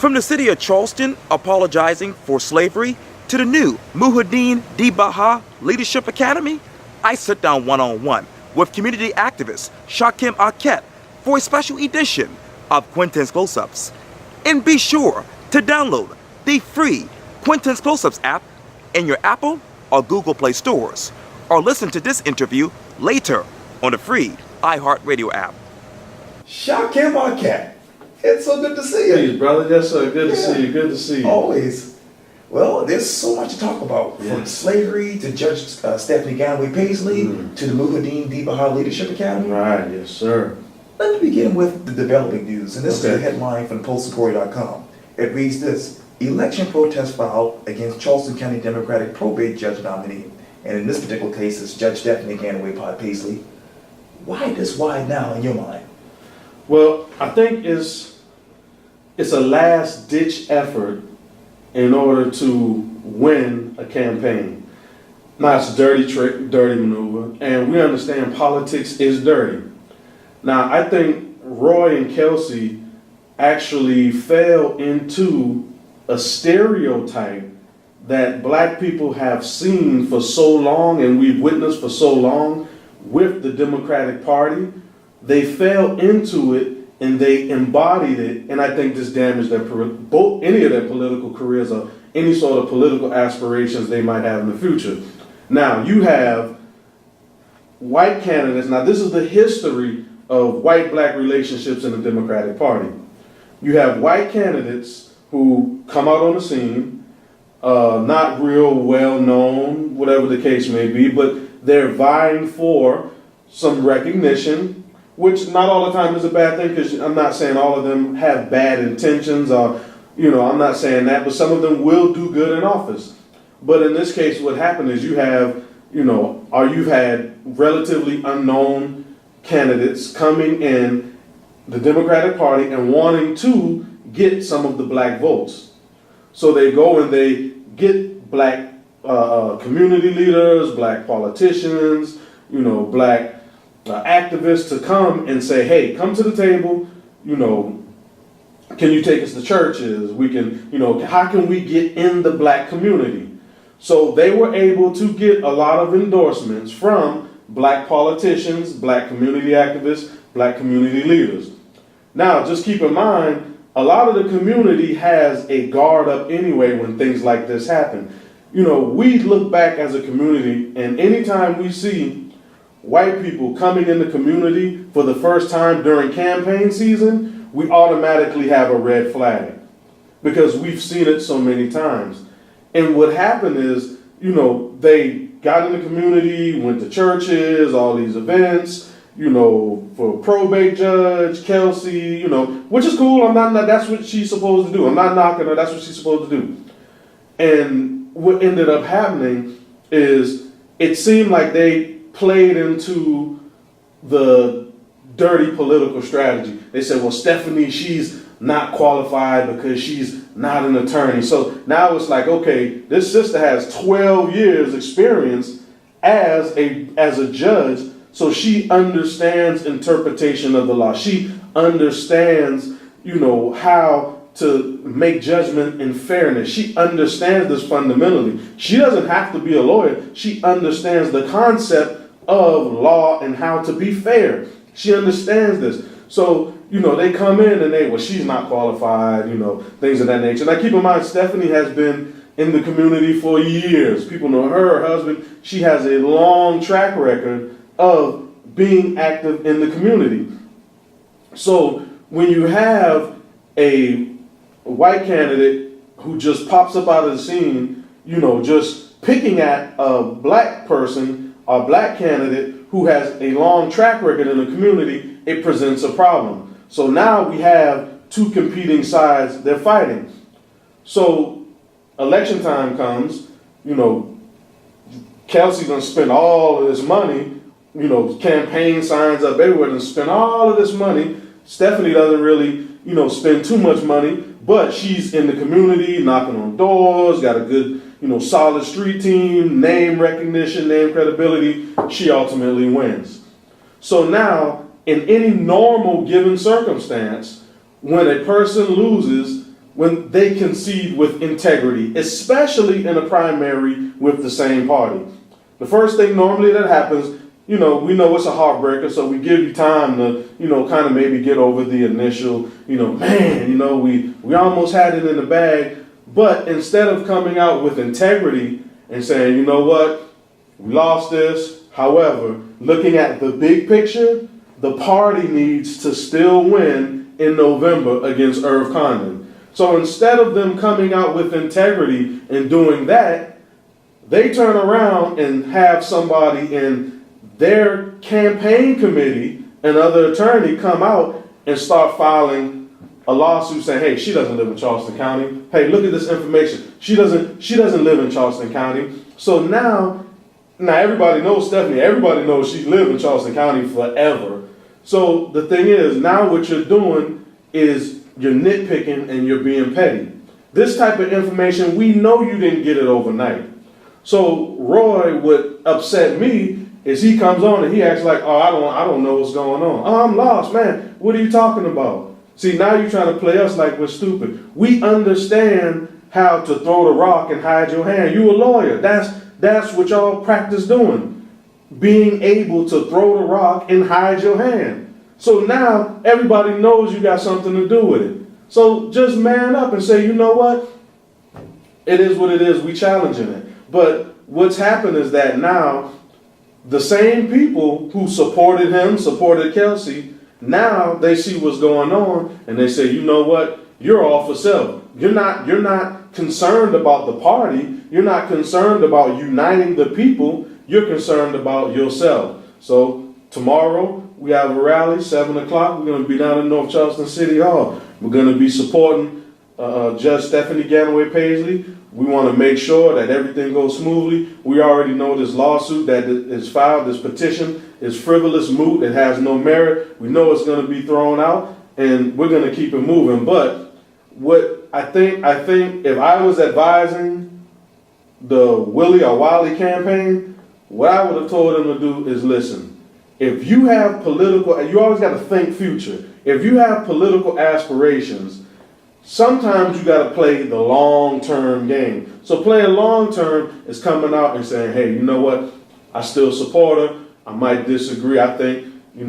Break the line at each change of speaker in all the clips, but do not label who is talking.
From the City of Charleston apologizing for slavery to the new Muhiyyidin Baha Leadership Academy, I sit down one-on-one with community activist Shakem Ahket for a special edition of Quintin's Close-Ups. And be sure to download the free Quintin's Close-Ups app in your Apple or Google Play stores, or listen to this interview later on the free iHeartRadio app.
Shakem Ahket, it's so good to see you.
Hey, brother. Yes, sir. Good to see you. Good to see you.
Always. Well, there's so much to talk about, from slavery to Judge Stephanie Ganaway Paisley to the Muhiyyidin Baha Leadership Academy.
Right, yes, sir.
Let me begin with the developing news, and this is a headline from PostSecurity.com. It reads this: election protest filed against Charleston County Democratic probate judge nominee, and in this particular case, it's Judge Stephanie Ganaway Paisley. Why this wide now in your mind?
Well, I think it's a last-ditch effort in order to win a campaign. Now, it's a dirty trick, dirty maneuver, and we understand politics is dirty. Now, I think Roy and Kelsey actually fell into a stereotype that black people have seen for so long and we've witnessed for so long with the Democratic Party. They fell into it and they embodied it, and I think this damaged any of their political careers or any sort of political aspirations they might have in the future. Now, you have white candidates. Now, this is the history of white-black relationships in the Democratic Party. You have white candidates who come out on the scene, not real well-known, whatever the case may be, but they're vying for some recognition, which not all the time is a bad thing, because I'm not saying all of them have bad intentions, or, I'm not saying that, but some of them will do good in office. But in this case, what happened is you have, you've had relatively unknown candidates coming in the Democratic Party and wanting to get some of the black votes. So they go and they get black community leaders, black politicians, black activists to come and say, hey, come to the table, can you take us to churches? We can, how can we get in the black community? So they were able to get a lot of endorsements from black politicians, black community activists, black community leaders. Now, just keep in mind, a lot of the community has a guard up anyway when things like this happen. We look back as a community, and anytime we see white people coming in the community for the first time during campaign season, we automatically have a red flag because we've seen it so many times. And what happened is, they got in the community, went to churches, all these events, for probate judge, Kelsey, which is cool. I'm not, that's what she's supposed to do. I'm not knocking her. That's what she's supposed to do. And what ended up happening is it seemed like they played into the dirty political strategy. They said, well, Stephanie, she's not qualified because she's not an attorney. So now it's like, okay, this sister has 12 years experience as a judge, so she understands interpretation of the law. She understands, how to make judgment in fairness. She understands this fundamentally. She doesn't have to be a lawyer. She understands the concept of law and how to be fair. She understands this. So, they come in and she's not qualified, things of that nature. Now, keep in mind, Stephanie has been in the community for years. People know her husband. She has a long track record of being active in the community. So, when you have a white candidate who just pops up out of the scene, just picking at a black person, a black candidate who has a long track record in the community, it presents a problem. So now we have two competing sides, they're fighting. So election time comes, Kelsey's gonna spend all of this money, campaign signs up everywhere, and spend all of this money. Stephanie doesn't really, spend too much money, but she's in the community, knocking on doors, got a good, solid street team, name recognition, name credibility. She ultimately wins. So now, in any normal given circumstance, when a person loses, when they concede with integrity, especially in a primary with the same party. The first thing normally that happens, we know it's a heartbreaker, so we give you time to, kind of maybe get over the initial, we almost had it in the bag. But instead of coming out with integrity and saying, you know what, we lost this. However, looking at the big picture, the party needs to still win in November against Irv Condon. So instead of them coming out with integrity and doing that, they turn around and have somebody in their campaign committee, another attorney, come out and start filing a lawsuit saying, hey, she doesn't live in Charleston County. Hey, look at this information. She doesn't live in Charleston County. So now everybody knows Stephanie. Everybody knows she's lived in Charleston County forever. So the thing is, now what you're doing is you're nitpicking and you're being petty. This type of information, we know you didn't get it overnight. So Roy, what upset me is he comes on and he acts like, oh, I don't know what's going on. Oh, I'm lost, man. What are you talking about? See, now you're trying to play us like we're stupid. We understand how to throw the rock and hide your hand. You a lawyer. That's what y'all practice doing. Being able to throw the rock and hide your hand. So now everybody knows you got something to do with it. So just man up and say, you know what? It is what it is. We challenging it. But what's happened is that now the same people who supported him, supported Kelsey, now they see what's going on and they say, you know what? You're all for self. You're not concerned about the party. You're not concerned about uniting the people. You're concerned about yourself. So tomorrow we have a rally, 7 o'clock. We're going to be down in North Charleston City Hall. We're going to be supporting Judge Stephanie Ganaway Paisley. We want to make sure that everything goes smoothly. We already know this lawsuit that is filed, this petition is frivolous, moot, it has no merit. We know it's going to be thrown out, and we're going to keep it moving. But what I think if I was advising the Willie or Wiley campaign, what I would have told them to do is listen. If you have political, and you always got to think future. If you have political aspirations, sometimes you got to play the long-term game. So playing long-term is coming out and saying, hey, you know what? I still support her. I might disagree. I think, we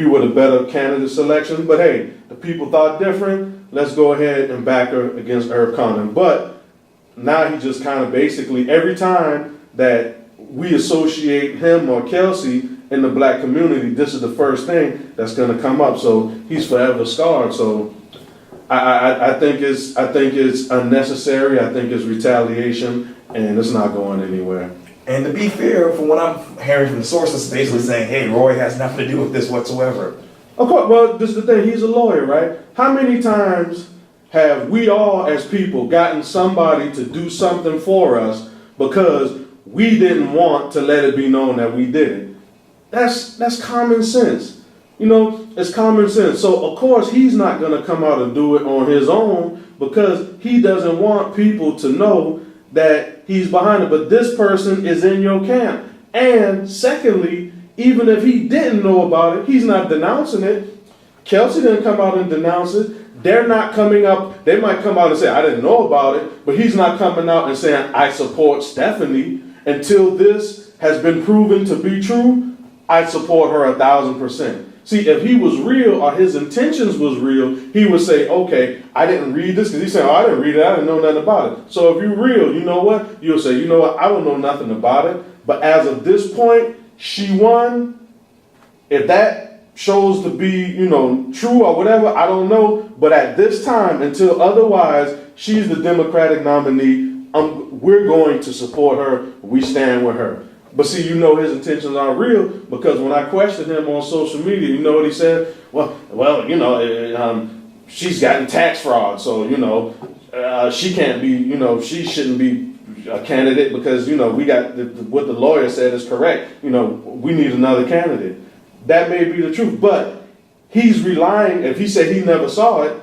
were the better candidate selection. But hey, the people thought different. Let's go ahead and back her against Irv Condon. But now he just kind of basically, every time that we associate him or Kelsey in the black community, this is the first thing that's going to come up. So he's forever scarred. So I think it's unnecessary. I think it's retaliation, and it's not going anywhere.
And to be fair, from what I'm hearing from the sources, basically saying, hey, Roy has nothing to do with this whatsoever.
Of course, well, this is the thing. He's a lawyer, right? How many times have we all, as people, gotten somebody to do something for us because we didn't want to let it be known that we did it? That's common sense. It's common sense. So, of course, he's not going to come out and do it on his own because he doesn't want people to know that he's behind it. But this person is in your camp. And secondly, even if he didn't know about it, he's not denouncing it. Kelsey didn't come out and denounce it. They're not coming up. They might come out and say, I didn't know about it. But he's not coming out and saying, I support Stephanie. Until this has been proven to be true, I support her 1,000%. See, if he was real or his intentions was real, he would say, okay, I didn't read this, because he's saying, I didn't read it, I didn't know nothing about it. So if you're real, you know what? You'll say, you know what, I don't know nothing about it. But as of this point, she won. If that shows to be, true or whatever, I don't know. But at this time, until otherwise, she's the Democratic nominee. We're going to support her. We stand with her. But see, his intentions aren't real, because when I questioned him on social media, you know what he said? She's gotten tax fraud, so, she can't be, she shouldn't be a candidate because, we got what the lawyer said is correct. We need another candidate. That may be the truth, but he's relying, if he said he never saw it,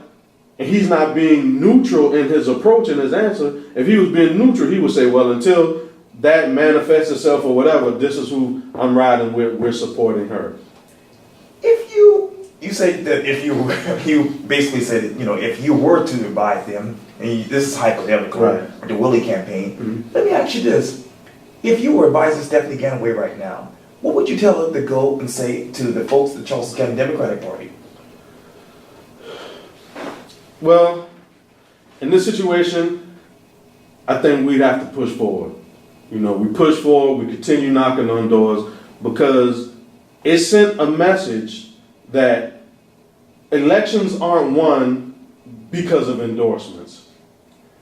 and he's not being neutral in his approach and his answer, if he was being neutral, he would say, well, until that manifests itself or whatever, this is who I'm riding with, we're supporting her.
If you you say that if you you basically said, if you were to advise them, and this is hypothetical,
Right.
the Willie campaign. Let me ask you this: if you were advising Stephanie Ganaway right now, what would you tell her to go and say to the folks at the Charleston County Democratic Party?
Well, in this situation, I think we'd have to push forward. We push forward, we continue knocking on doors, because it sent a message that elections aren't won because of endorsements.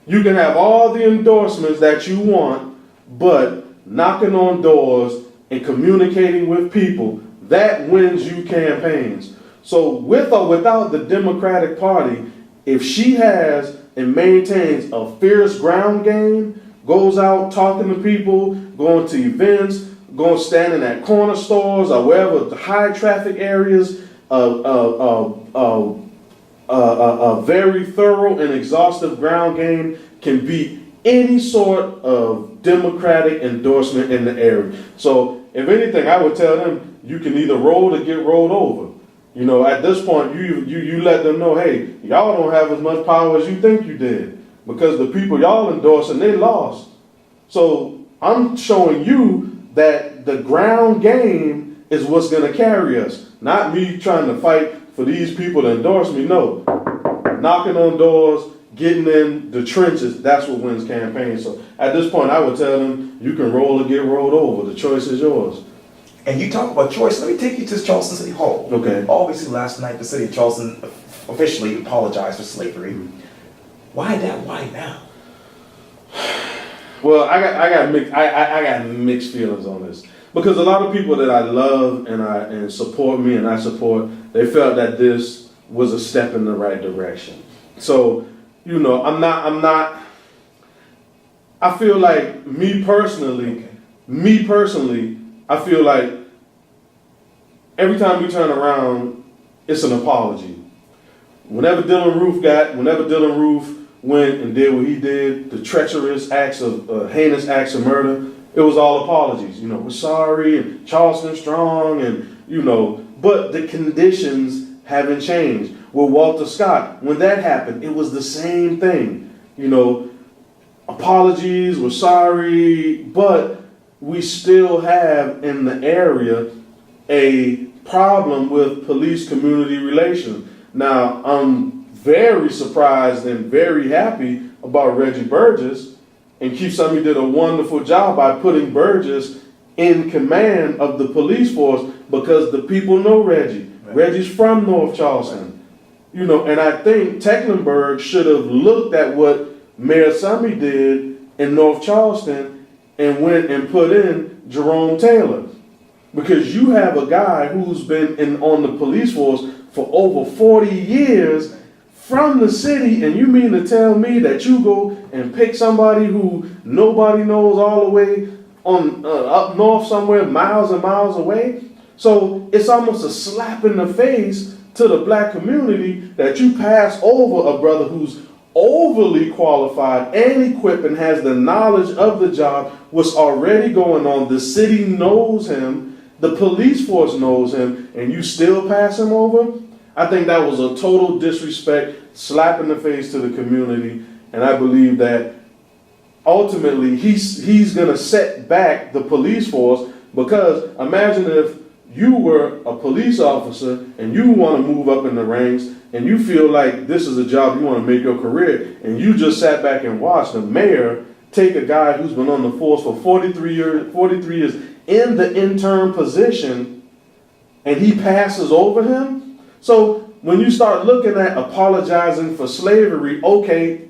You can have all the endorsements that you want, but knocking on doors and communicating with people, that wins you campaigns. So with or without the Democratic Party, if she has and maintains a fierce ground game, goes out talking to people, going to events, going standing at corner stores or wherever the high traffic areas, a very thorough and exhaustive ground game can beat any sort of Democratic endorsement in the area. So if anything, I would tell them you can either roll or get rolled over. At this point, you let them know, hey, y'all don't have as much power as you think you did, because the people y'all endorsing, they lost. So I'm showing you that the ground game is what's going to carry us, not me trying to fight for these people to endorse me. No, knocking on doors, getting in the trenches, that's what wins campaigns. So at this point, I would tell them you can roll or get rolled over. The choice is yours.
And you talk about choice. Let me take you to Charleston City Hall.
Okay.
Obviously, last night the city of Charleston officially apologized for slavery. Why that? Why now?
Well, I got mixed feelings on this, because a lot of people that I love and support me and I support, they felt that this was a step in the right direction. So, I'm not. I feel like me personally, I feel like every time we turn around, it's an apology. Whenever Dylan Roof went and did what he did, the treacherous acts of heinous acts of murder, it was all apologies. We're sorry, and Charleston strong, and but the conditions haven't changed. With Walter Scott, when that happened, it was the same thing. Apologies, we're sorry, but we still have in the area a problem with police-community relations. Now, I'm very surprised and very happy about Reggie Burgess, and Chief Summy did a wonderful job by putting Burgess in command of the police force, because the people know Reggie. Right. Reggie's from North Charleston. And I think Tecklenburg should have looked at what Mayor Summy did in North Charleston and went and put in Jerome Taylor, because you have a guy who's been on the police force for over 40 years from the city, and you mean to tell me that you go and pick somebody who nobody knows all the way on up north somewhere, miles and miles away? So it's almost a slap in the face to the black community that you pass over a brother who's overly qualified and equipped and has the knowledge of the job, what's already going on. The city knows him, the police force knows him, and you still pass him over? I think that was a total disrespect, slap in the face to the community, and I believe that ultimately he's going to set back the police force, because imagine if you were a police officer and you want to move up in the ranks and you feel like this is a job you want to make your career, and you just sat back and watched the mayor take a guy who's been on the force for 43 years in the intern position, and he passes over him. So when you start looking at apologizing for slavery, okay,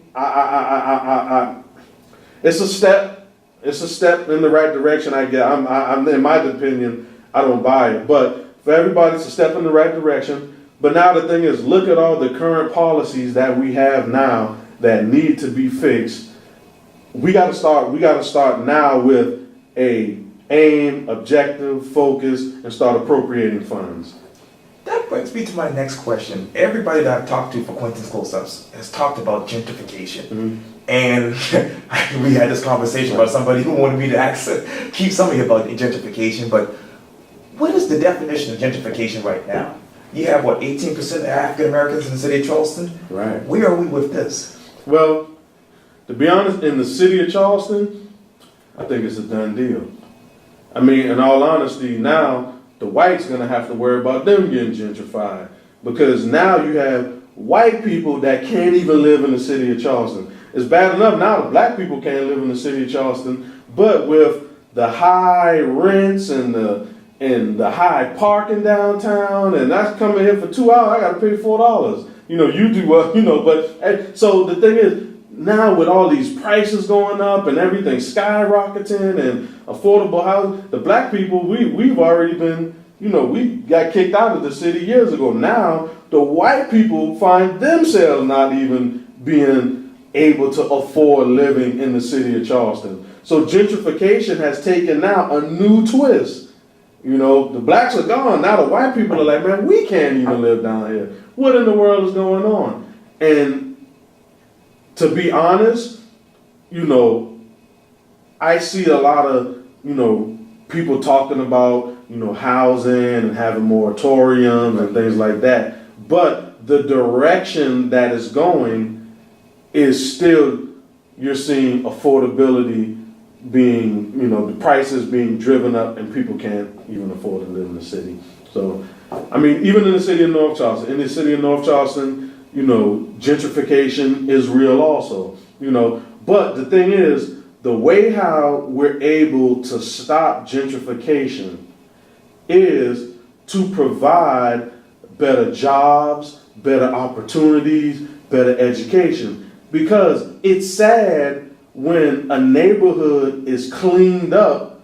it's a step in the right direction. I get. I'm in my opinion, I don't buy it, but for everybody, it's a step in the right direction. But now the thing is, look at all the current policies that we have now that need to be fixed. We got to start now with a aim, objective, focus, and start appropriating funds.
That brings me to my next question. Everybody that I've talked to for Quintin's Close-Ups has talked about gentrification. Mm-hmm. And we had this conversation about somebody who wanted me to keep something about gentrification, but what is the definition of gentrification right now? You have what, 18% African Americans in the city of Charleston?
Right.
Where are we with this?
Well, to be honest, in the city of Charleston, I think it's a done deal. I mean, in all honesty, now the whites gonna have to worry about them getting gentrified, because now you have white people that can't even live in the city of Charleston. It's bad enough now that black people can't live in the city of Charleston, but with the high rents and the high parking downtown, and that's coming here for 2 hours, I gotta pay $4. You know, you do well, you know, but so the thing is, now with all these prices going up and everything skyrocketing and affordable housing, the black people, we've already been, you know, we got kicked out of the city years ago. Now the white people find themselves not even being able to afford living in the city of Charleston. So gentrification has taken now a new twist. You know, the blacks are gone. Now the white people are like, man, we can't even live down here. What in the world is going on? And to be honest, you know, I see a lot of, you know, people talking about, you know, housing and having moratoriums and things like that. But the direction that it's going is still, you're seeing affordability being, you know, the prices being driven up and people can't even afford to live in the city. So, I mean, even in the city of North Charleston, you know, gentrification is real also, you know. But the thing is, the way how we're able to stop gentrification is to provide better jobs, better opportunities, better education. Because it's sad when a neighborhood is cleaned up,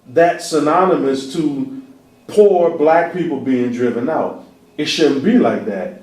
that's synonymous to poor black people being driven out. It shouldn't be like that.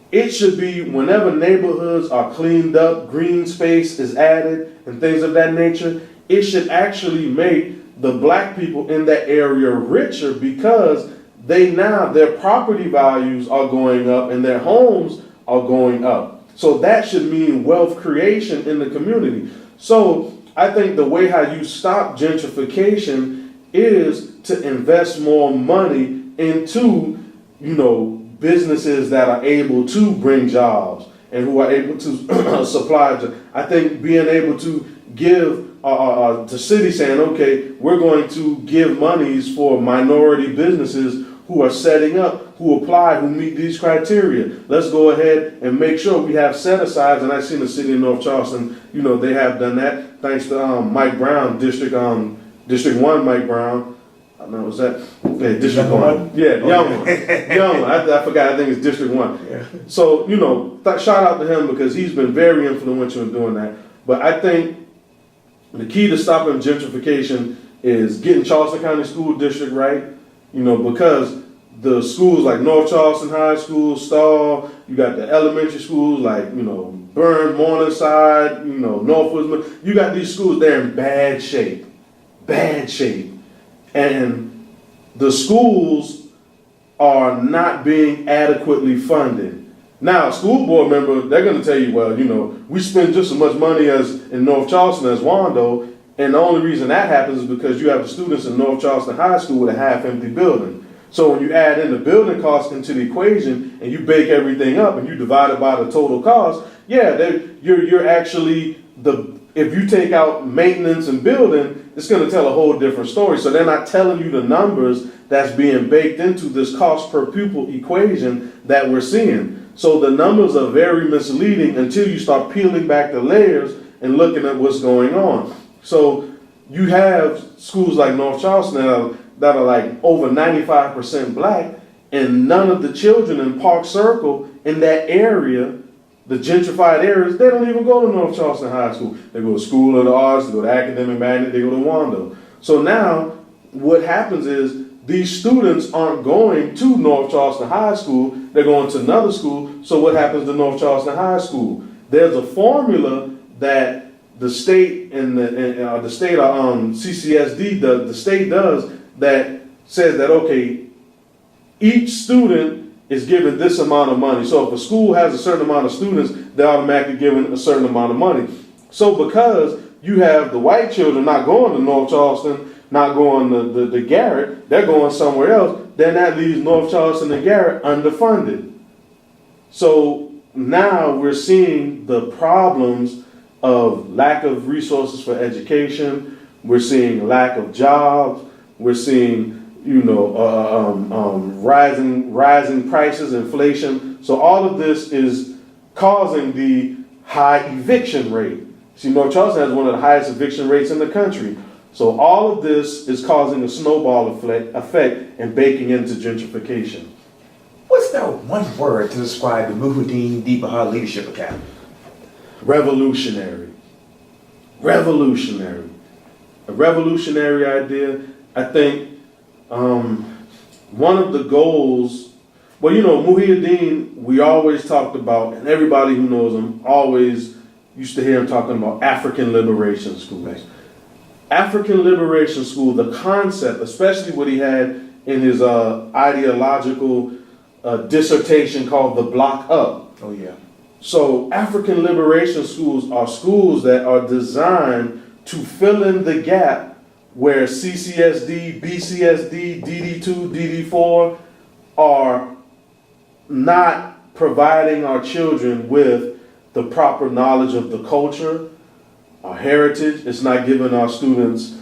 It should be whenever neighborhoods are cleaned up, green space is added, and things of that nature, it should actually make the black people in that area richer, because their property values are going up and their homes are going up. So that should mean wealth creation in the community. So I think the way how you stop gentrification is to invest more money into, you know, businesses that are able to bring jobs and who are able to supply. I think being able to give the city saying, okay, we're going to give monies for minority businesses who are setting up, who apply, who meet these criteria. Let's go ahead and make sure we have set asides. And I've seen the city of North Charleston, you know, they have done that thanks to Mike Brown, District 1 Mike Brown. I don't know, was that District 1? Yeah, young one. I forgot, I think it's District 1. Yeah. So, you know, shout out to him because he's been very influential in doing that. But I think the key to stopping gentrification is getting Charleston County School District right, you know, because the schools like North Charleston High School, Stall, you got the elementary schools like, you know, Burn, Morningside, you know, Northwoods, you got these schools, they're in bad shape. And the schools are not being adequately funded. Now, a school board member, they're going to tell you, well, you know, we spend just as much money as in North Charleston as Wando, and the only reason that happens is because you have the students in North Charleston High School with a half-empty building. So when you add in the building cost into the equation and you bake everything up and you divide it by the total cost, yeah, you're actually if you take out maintenance and building, it's going to tell a whole different story. So they're not telling you the numbers that's being baked into this cost per pupil equation that we're seeing. So the numbers are very misleading until you start peeling back the layers and looking at what's going on. So you have schools like North Charleston that are like over 95% black, and none of the children in Park Circle in that area, the gentrified areas, they don't even go to North Charleston High School. They go to School of the Arts, they go to Academic Magnet, they go to Wando. So now what happens is these students aren't going to North Charleston High School, they're going to another school. So what happens to North Charleston High School? There's a formula that the state and the state CCSD, the state does, that says that, okay, each student is given this amount of money. So if a school has a certain amount of students, they're automatically given a certain amount of money. So because you have the white children not going to North Charleston, not going to Garrett, they're going somewhere else, then that leaves North Charleston and Garrett underfunded. So now we're seeing the problems of lack of resources for education. We're seeing lack of jobs. We're seeing, rising prices, inflation. So all of this is causing the high eviction rate. See, North Charleston has one of the highest eviction rates in the country. So all of this is causing a snowball effect and baking into gentrification.
What's that one word to describe the Muhiyyidin Baha Leadership Academy?
Revolutionary. Revolutionary. A revolutionary idea. I think one of the goals, Muhiyyidin, we always talked about, and everybody who knows him always used to hear him talking about African liberation schools. Right. African liberation school, the concept, especially what he had in his ideological dissertation called The Block Up.
Oh, yeah.
So African liberation schools are schools that are designed to fill in the gap where CCSD, BCSD, DD2, DD4 are not providing our children with the proper knowledge of the culture, our heritage. It's not giving our students,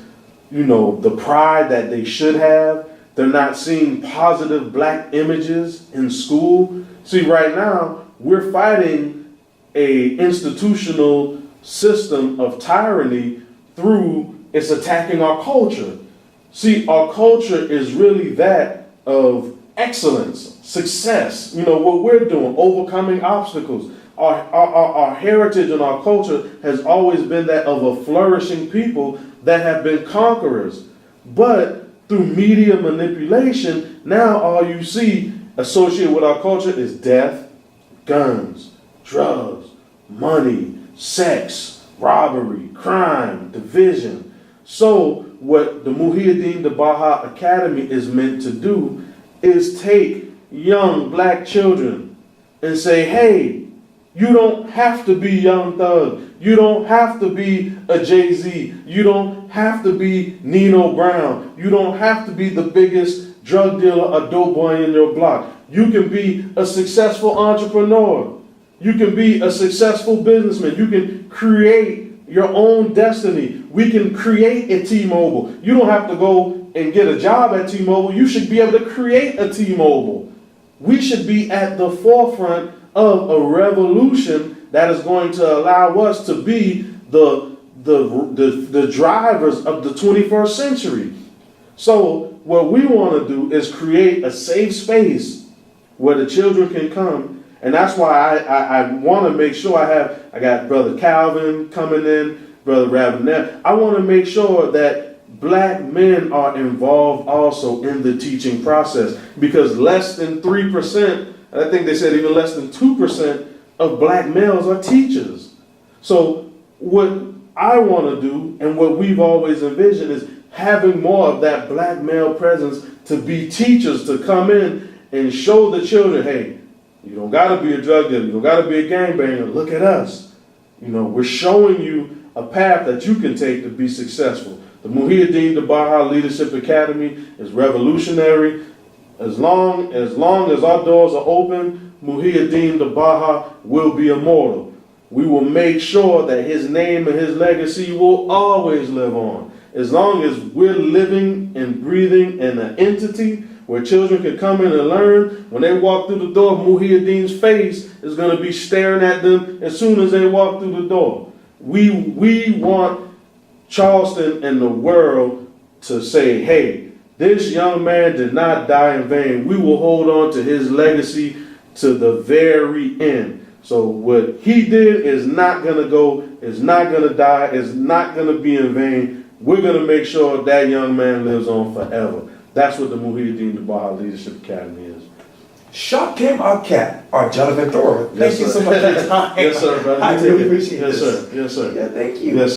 the pride that they should have. They're not seeing positive black images in school. See, right now, we're fighting a institutional system of tyranny through it's attacking our culture. See, our culture is really that of excellence, success, what we're doing, overcoming obstacles. Our heritage and our culture has always been that of a flourishing people that have been conquerors. But through media manipulation, now all you see associated with our culture is death, guns, drugs, money, sex, robbery, crime, division. So what the Muhiyyidin, the Baha Academy is meant to do is take young black children and say, hey, you don't have to be Young Thug. You don't have to be a Jay-Z. You don't have to be Nino Brown. You don't have to be the biggest drug dealer, a dope boy in your block. You can be a successful entrepreneur. You can be a successful businessman. You can create your own destiny. We can create a T-Mobile. You don't have to go and get a job at T-Mobile. You should be able to create a T-Mobile. We should be at the forefront of a revolution that is going to allow us to be the drivers of the 21st century. So what we want to do is create a safe space where the children can come. And that's why I want to make sure I got Brother Calvin coming in, Brother Ravenel. I want to make sure that black men are involved also in the teaching process, because less than 3%, I think they said even less than 2% of black males are teachers. So what I want to do and what we've always envisioned is having more of that black male presence to be teachers, to come in and show the children, hey, you don't got to be a drug dealer. You don't got to be a gangbanger. Look at us. We're showing you a path that you can take to be successful. The Muhiyyidin, the Baha Leadership Academy is revolutionary. As long as our doors are open, Muhiyyidin, the Baha, will be immortal. We will make sure that his name and his legacy will always live on. As long as we're living and breathing in an entity where children can come in and learn, when they walk through the door, Muhiyyidin's face is going to be staring at them as soon as they walk through the door. We want Charleston and the world to say, hey, this young man did not die in vain. We will hold on to his legacy to the very end. So what he did is not going to go, is not going to die, is not going to be in vain. We're going to make sure that young man lives on forever. That's what the Muhiyyidin, the Baha Leadership Academy is.
Shakem Ahket, or Johnathan Thrower. Thank you so much for your time.
Yes, sir, brother.
I really appreciate this.
Yes, sir. Yes, sir.
Yeah, thank you.
Yes.